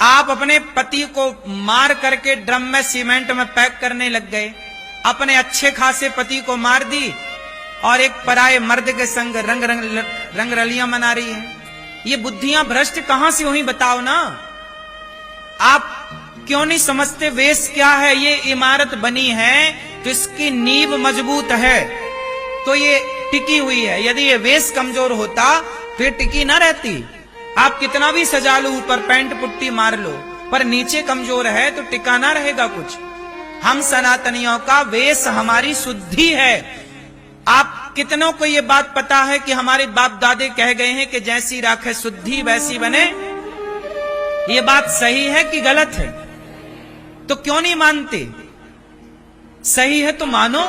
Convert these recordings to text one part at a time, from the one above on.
आप अपने पति को मार करके ड्रम में सीमेंट में पैक करने लग गए, अपने अच्छे खासे पति को मार दी और एक पराये मर्द के संग रंग रलियां मना रही है। ये बुद्धियां भ्रष्ट कहां से हुई बताओ ना। आप क्यों नहीं समझते वेश क्या है? ये इमारत बनी है तो इसकी नींव मजबूत है तो ये टिकी हुई है। यदि ये वेश कमजोर होता तो ये टिकी ना रहती। आप कितना भी सजा लो, ऊपर पेंट पुट्टी मार लो, पर नीचे कमजोर है तो टिका ना रहेगा कुछ। हम सनातनियों का वेश हमारी शुद्धि है। आप कितनों को ये बात पता है कि हमारे बाप दादे कह गए हैं कि जैसी राखे शुद्धि वैसी बने? ये बात सही है कि गलत है? तो क्यों नहीं मानते? सही है तो मानो,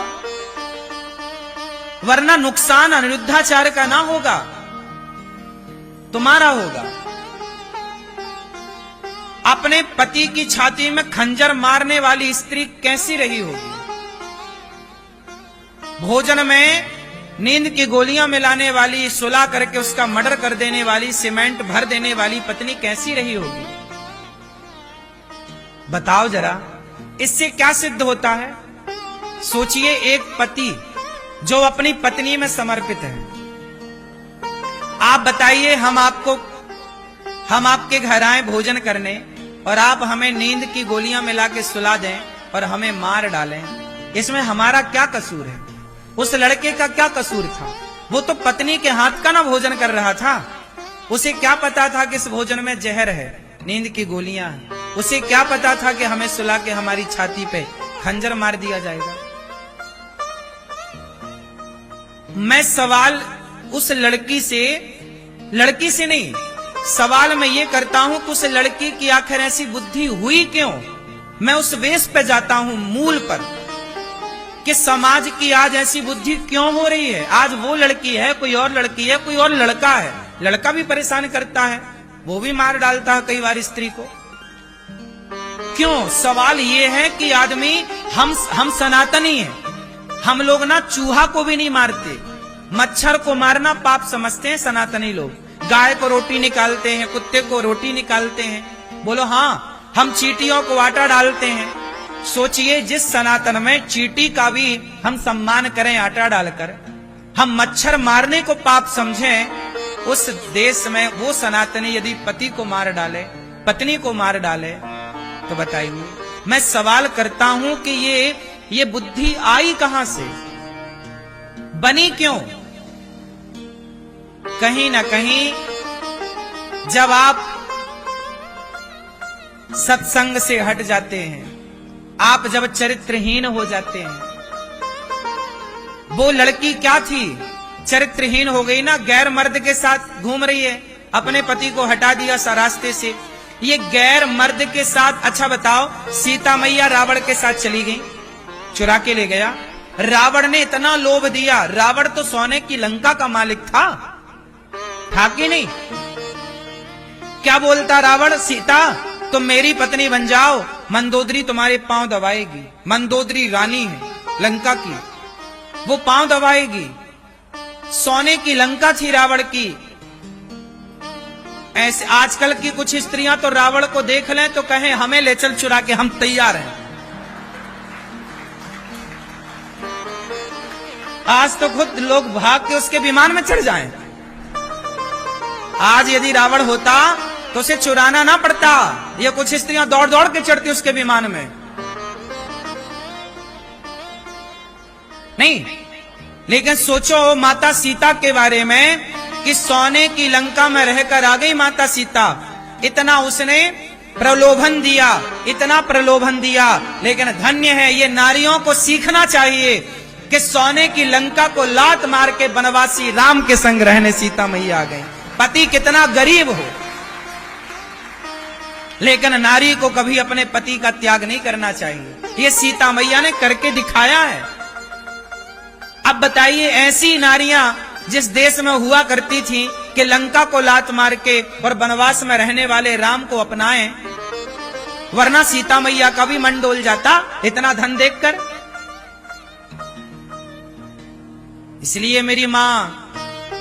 वरना नुकसान अनिरुद्धाचार्य का ना होगा, तुम्हारा होगा। अपने पति की छाती में खंजर मारने वाली स्त्री कैसी रही होगी? भोजन में नींद की गोलियां मिलाने वाली, सुला करके उसका मर्डर कर देने वाली, सीमेंट भर देने वाली पत्नी कैसी रही होगी? बताओ जरा, इससे क्या सिद्ध होता है? सोचिए, एक पति जो अपनी पत्नी में समर्पित है। आप बताइए, हम आपके घर आए भोजन करने और आप हमें नींद की गोलियां मिला के सुला दें और हमें मार डालें, इसमें हमारा क्या कसूर है? उस लड़के का क्या कसूर था? वो तो पत्नी के हाथ का ना भोजन कर रहा था। उसे क्या पता था कि इस भोजन में जहर है, नींद की गोलियां हैं? उसे क्या पता था कि हमें सुला के हमारी छाती पे खंजर मार दिया जाएगा? मैं सवाल उस लड़की से नहीं, सवाल मैं ये करता हूं कि उस लड़की की आखिर ऐसी बुद्धि हुई क्यों? मैं उस वेश पे जाता हूं, मूल पर, कि समाज की आज ऐसी बुद्धि क्यों हो रही है। आज वो लड़की है, कोई और लड़की है, कोई और लड़का है, लड़का भी परेशान करता है, वो भी मार डालता है कई बार स्त्री को। क्यों? सवाल ये है कि आदमी, हम सनातनी हैं, हम लोग ना चूहा को भी नहीं मारते, मच्छर को मारना पाप समझते हैं सनातनी लोग। गाय को रोटी निकालते हैं, कुत्ते को रोटी निकालते हैं, बोलो हाँ, हम चींटियों को आटा डालते हैं। सोचिए, जिस सनातन में चींटी का भी हम सम्मान करें आटा डालकर, हम मच्छर मारने को पाप समझें, उस देश में वो सनातनी यदि पति को मार डाले, पत्नी को मार डाले, तो बताइए। मैं सवाल करता हूं कि ये बुद्धि आई कहां से, बनी क्यों? कहीं ना कहीं जब आप सत्संग से हट जाते हैं, आप जब चरित्रहीन हो जाते हैं। वो लड़की क्या थी? चरित्रहीन हो गई ना, गैर मर्द के साथ घूम रही है, अपने पति को हटा दिया रास्ते से। ये गैर मर्द के साथ, अच्छा बताओ, सीता मैया रावण के साथ चली गई, चुरा के ले गया। रावण ने इतना लोभ दिया, रावण तो सोने की लंका का मालिक था कि नहीं? क्या बोलता रावण? सीता तुम मेरी पत्नी बन जाओ, मंदोदरी तुम्हारे पांव दबाएगी। मंदोदरी रानी है लंका की, वो पांव दबाएगी। सोने की लंका थी रावण की। ऐसे आजकल की कुछ स्त्रियां तो रावण को देख लें तो कहें हमें ले चल चुरा के, हम तैयार हैं। आज तो खुद लोग भाग के उसके विमान में चढ़ जाएं। आज यदि रावण होता तो उसे चुराना ना पड़ता, ये कुछ स्त्रियां दौड़ दौड़ के चढ़ती उसके विमान में। नहीं, लेकिन सोचो माता सीता के बारे में कि सोने की लंका में रहकर आ गई माता सीता। इतना उसने प्रलोभन दिया, इतना प्रलोभन दिया, लेकिन धन्य है, ये नारियों को सीखना चाहिए कि सोने की लंका को लात मार के वनवासी राम के संग रहने सीता मैया आ गई। पति कितना गरीब हो, लेकिन नारी को कभी अपने पति का त्याग नहीं करना चाहिए। ये सीता मैया ने करके दिखाया है। अब बताइए, ऐसी नारियां जिस देश में हुआ करती थी कि लंका को लात मार के और वनवास में रहने वाले राम को अपनाएं, वरना सीता मैया का भी मन डोल जाता इतना धन देखकर। इसलिए मेरी मां,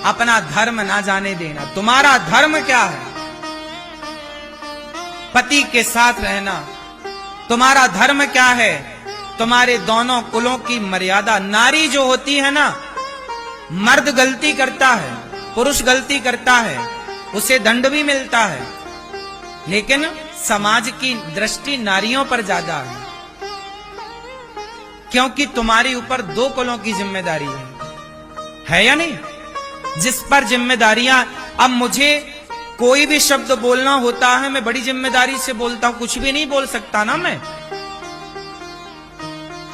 अपना धर्म ना जाने देना। तुम्हारा धर्म क्या है? पति के साथ रहना। तुम्हारा धर्म क्या है? तुम्हारे दोनों कुलों की मर्यादा। नारी जो होती है ना, मर्द गलती करता है, पुरुष गलती करता है, उसे दंड भी मिलता है, लेकिन समाज की दृष्टि नारियों पर ज्यादा है, क्योंकि तुम्हारे ऊपर दो कुलों की जिम्मेदारी है या नहीं? जिस पर जिम्मेदारियां, अब मुझे कोई भी शब्द बोलना होता है, मैं बड़ी जिम्मेदारी से बोलता हूं, कुछ भी नहीं बोल सकता ना मैं।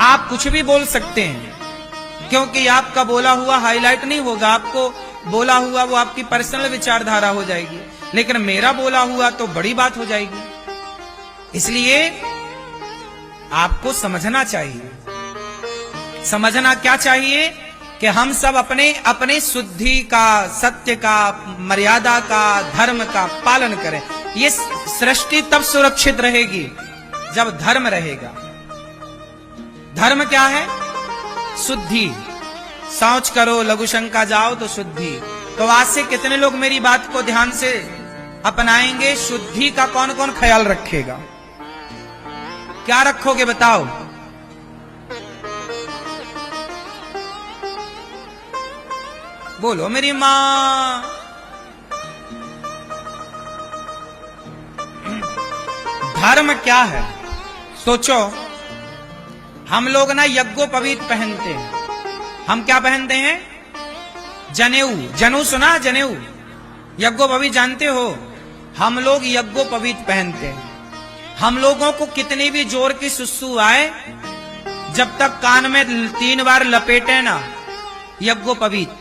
आप कुछ भी बोल सकते हैं, क्योंकि आपका बोला हुआ हाईलाइट नहीं होगा, आपको बोला हुआ वो आपकी पर्सनल विचारधारा हो जाएगी, लेकिन मेरा बोला हुआ तो बड़ी बात हो जाएगी। इसलिए आपको समझना चाहिए। समझना क्या चाहिए कि हम सब अपने अपने शुद्धि का, सत्य का, मर्यादा का, धर्म का पालन करें। ये सृष्टि तब सुरक्षित रहेगी जब धर्म रहेगा। धर्म क्या है? शुद्धि। शौच करो, लघु शंका जाओ तो शुद्धि। तो आज से कितने लोग मेरी बात को ध्यान से अपनाएंगे? शुद्धि का कौन कौन ख्याल रखेगा? क्या रखोगे बताओ? बोलो मेरी मां। धर्म क्या है? सोचो। हम लोग ना यज्ञोपवीत पहनते हैं। हम क्या पहनते हैं? जनेऊ। जनेऊ सुना? जनेऊ। यज्ञोपवीत जानते हो? हम लोग यज्ञोपवीत पहनते हैं। हम लोगों को कितनी भी जोर की सुसु आए, जब तक कान में 3 बार लपेटे ना यज्ञोपवीत,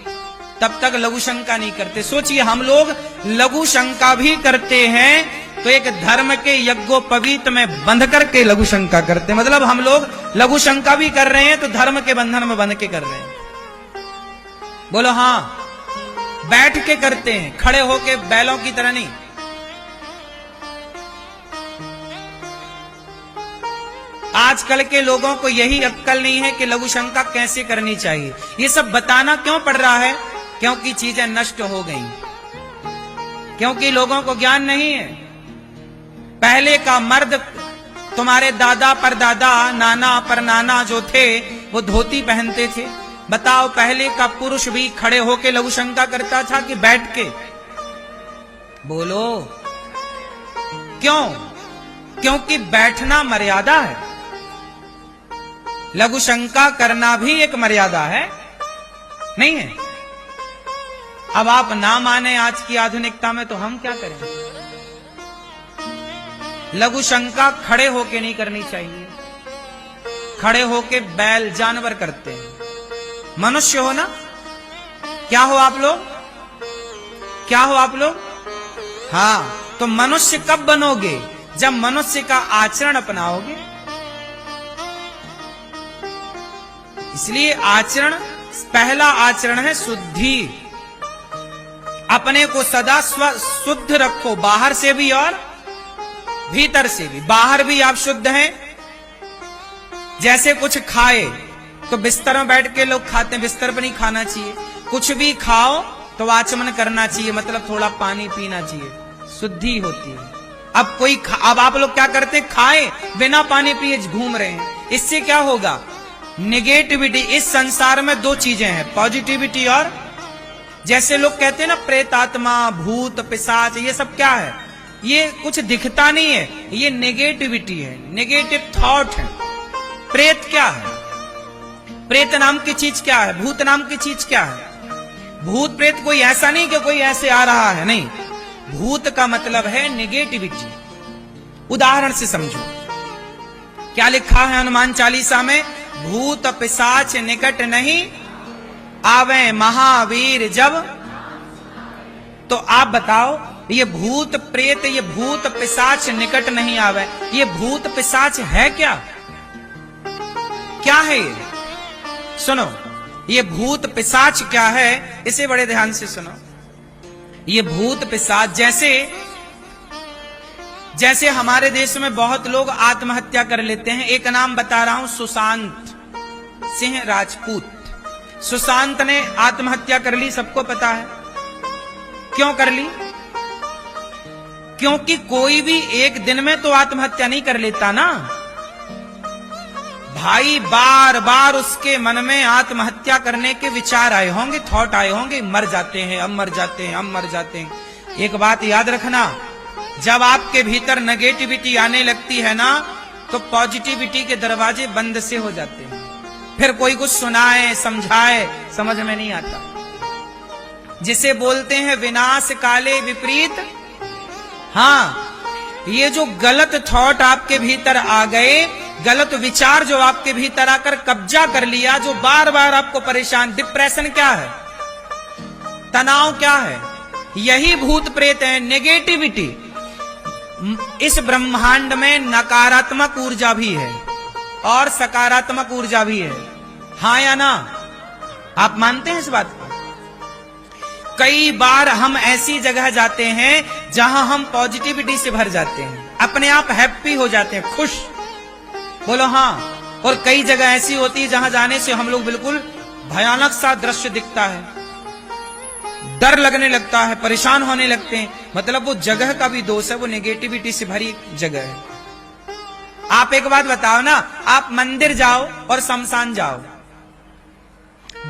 तब तक लघु शंका नहीं करते। सोचिए, हम लोग लघु शंका भी करते हैं तो एक धर्म के यज्ञोपवीत में बंध करके लघु शंका करते हैं। मतलब हम लोग लघु शंका भी कर रहे हैं तो धर्म के बंधन में बंध के कर रहे हैं। बोलो हां। बैठ के करते हैं, खड़े होके बैलों की तरह नहीं। आजकल के लोगों को यही अक्कल नहीं है कि लघु शंका कैसे करनी चाहिए। ये सब बताना क्यों पड़ रहा है? क्योंकि चीजें नष्ट हो गई, क्योंकि लोगों को ज्ञान नहीं है। पहले का मर्द, तुम्हारे दादा परदादा, नाना परनाना जो थे, वो धोती पहनते थे। बताओ, पहले का पुरुष भी खड़े होके लघु शंका करता था कि बैठ के? बोलो क्यों? क्योंकि बैठना मर्यादा है। लघु शंका करना भी एक मर्यादा है, नहीं है? अब आप ना माने आज की आधुनिकता में, तो हम क्या करें? लघु शंका खड़े होके नहीं करनी चाहिए। खड़े होके बैल जानवर करते हैं। मनुष्य हो ना? क्या हो आप लोग? क्या हो आप लोग? हाँ, तो मनुष्य कब बनोगे? जब मनुष्य का आचरण अपनाओगे। इसलिए आचरण, पहला आचरण है शुद्धि। अपने को सदा शुद्ध रखो, बाहर से भी और भीतर से भी। बाहर भी आप शुद्ध हैं। जैसे कुछ खाए तो बिस्तर में बैठ के लोग खाते हैं, बिस्तर पर नहीं खाना चाहिए। कुछ भी खाओ तो आचमन करना चाहिए, मतलब थोड़ा पानी पीना चाहिए, शुद्धि होती है। अब आप लोग क्या करते हैं? खाए बिना पानी पिए घूम रहे हैं। इससे क्या होगा? नेगेटिविटी। इस संसार में 2 चीजें हैं, पॉजिटिविटी और, जैसे लोग कहते हैं ना प्रेतात्मा, भूत, पिशाच, ये सब क्या है? ये कुछ दिखता नहीं है, ये नेगेटिविटी है, नेगेटिव थॉट है। प्रेत क्या है? प्रेत नाम की चीज क्या है? भूत नाम की चीज क्या है? भूत प्रेत कोई ऐसा नहीं कि कोई ऐसे आ रहा है, नहीं। भूत का मतलब है नेगेटिविटी। उदाहरण से समझो, क्या लिखा है हनुमान चालीसा में? भूत पिशाच निकट नहीं आवे महावीर जब। तो आप बताओ, ये भूत प्रेत, ये भूत पिशाच निकट नहीं आवे, ये भूत पिशाच है क्या? क्या है ये? सुनो, ये भूत पिशाच क्या है, इसे बड़े ध्यान से सुनो। ये भूत पिशाच, जैसे हमारे देश में बहुत लोग आत्महत्या कर लेते हैं। एक नाम बता रहा हूं, सुशांत सिंह राजपूत। सुशांत ने आत्महत्या कर ली, सबको पता है। क्यों कर ली? क्योंकि कोई भी एक दिन में तो आत्महत्या नहीं कर लेता ना भाई, बार बार उसके मन में आत्महत्या करने के विचार आए होंगे, थॉट आए होंगे, मर जाते हैं, अब मर जाते हैं, अब मर जाते हैं। एक बात याद रखना, जब आपके भीतर नेगेटिविटी आने लगती है ना, तो पॉजिटिविटी के दरवाजे बंद से हो जाते हैं। फिर कोई कुछ सुनाए समझाए समझ में नहीं आता। जिसे बोलते हैं विनाश काले विपरीत। हाँ, ये जो गलत थॉट आपके भीतर आ गए, गलत विचार जो आपके भीतर आकर कब्जा कर लिया, जो बार बार आपको परेशान, डिप्रेशन क्या है, तनाव क्या है, यही भूत प्रेत है, नेगेटिविटी। इस ब्रह्मांड में नकारात्मक ऊर्जा भी है और सकारात्मक ऊर्जा भी है, हाँ या ना? आप मानते हैं इस बात को? कई बार हम ऐसी जगह जाते हैं जहां हम पॉजिटिविटी से भर जाते हैं, अपने आप हैप्पी हो जाते हैं, खुश, बोलो हाँ। और कई जगह ऐसी होती है जहां जाने से हम लोग बिल्कुल भयानक सा दृश्य दिखता है, डर लगने लगता है, परेशान होने लगते हैं। मतलब वो जगह का भी दोष है, वो नेगेटिविटी से भरी जगह है। आप एक बात बताओ ना, आप मंदिर जाओ और शमशान जाओ,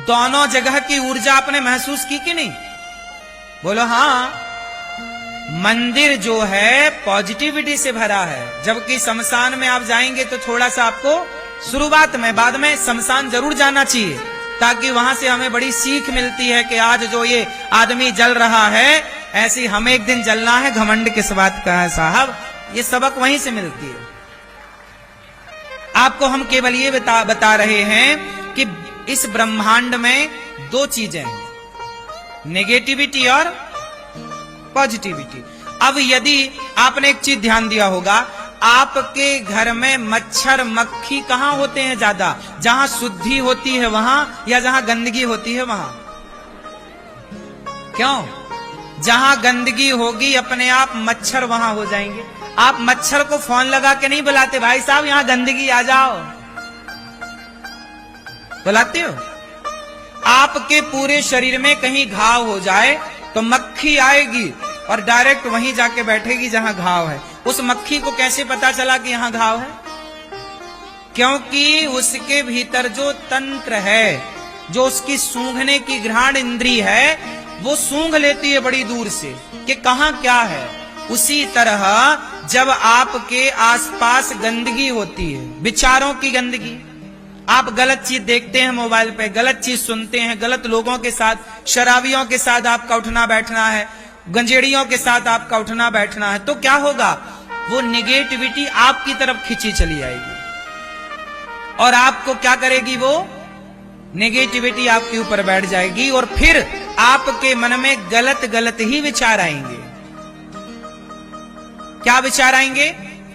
दोनों जगह की ऊर्जा आपने महसूस की कि नहीं? बोलो हाँ। मंदिर जो है पॉजिटिविटी से भरा है, जबकि शमशान में आप जाएंगे तो थोड़ा सा आपको शुरुआत में, बाद में शमशान जरूर जाना चाहिए, ताकि वहां से हमें बड़ी सीख मिलती है कि आज जो ये आदमी जल रहा है, ऐसी हमें एक दिन जलना है, घमंड किस बात का है साहब। ये सबक वहीं से मिलती है। आपको हम केवल ये बता रहे हैं कि इस ब्रह्मांड में दो चीजें हैं, नेगेटिविटी और पॉजिटिविटी। अब यदि आपने एक चीज ध्यान दिया होगा, आपके घर में मच्छर मक्खी कहां होते हैं ज्यादा? जहां शुद्धि होती है वहां, या जहां गंदगी होती है वहां? क्यों? जहां गंदगी होगी अपने आप मच्छर वहां हो जाएंगे। आप मच्छर को फोन लगा के नहीं बुलाते, भाई साहब यहां गंदगी आ जाओ, बुलाते हो? आपके पूरे शरीर में कहीं घाव हो जाए तो मक्खी आएगी और डायरेक्ट वहीं जाके बैठेगी जहां घाव है। उस मक्खी को कैसे पता चला कि यहां घाव है? क्योंकि उसके भीतर जो तंत्र है, जो उसकी सूंघने की घ्राण इंद्री है, वो सूंघ लेती है बड़ी दूर से कि कहां क्या है। उसी तरह जब आपके आसपास गंदगी होती है, विचारों की गंदगी, आप गलत चीज देखते हैं मोबाइल पे, गलत चीज सुनते हैं, गलत लोगों के साथ, शराबियों के साथ आपका उठना बैठना है, गंजेड़ियों के साथ आपका उठना बैठना है, तो क्या होगा? वो निगेटिविटी आपकी तरफ खींची चली आएगी और आपको क्या करेगी? वो नेगेटिविटी आपके ऊपर बैठ जाएगी और फिर आपके मन में गलत गलत ही विचार आएंगे। क्या विचार आएंगे?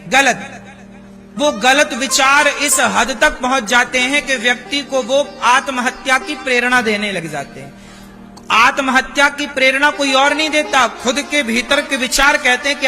गलत। वो गलत विचार इस हद तक पहुंच जाते हैं कि व्यक्ति को वो आत्महत्या की प्रेरणा देने लग जाते हैं। आत्महत्या की प्रेरणा कोई और नहीं देता, खुद के भीतर के विचार कहते हैं कि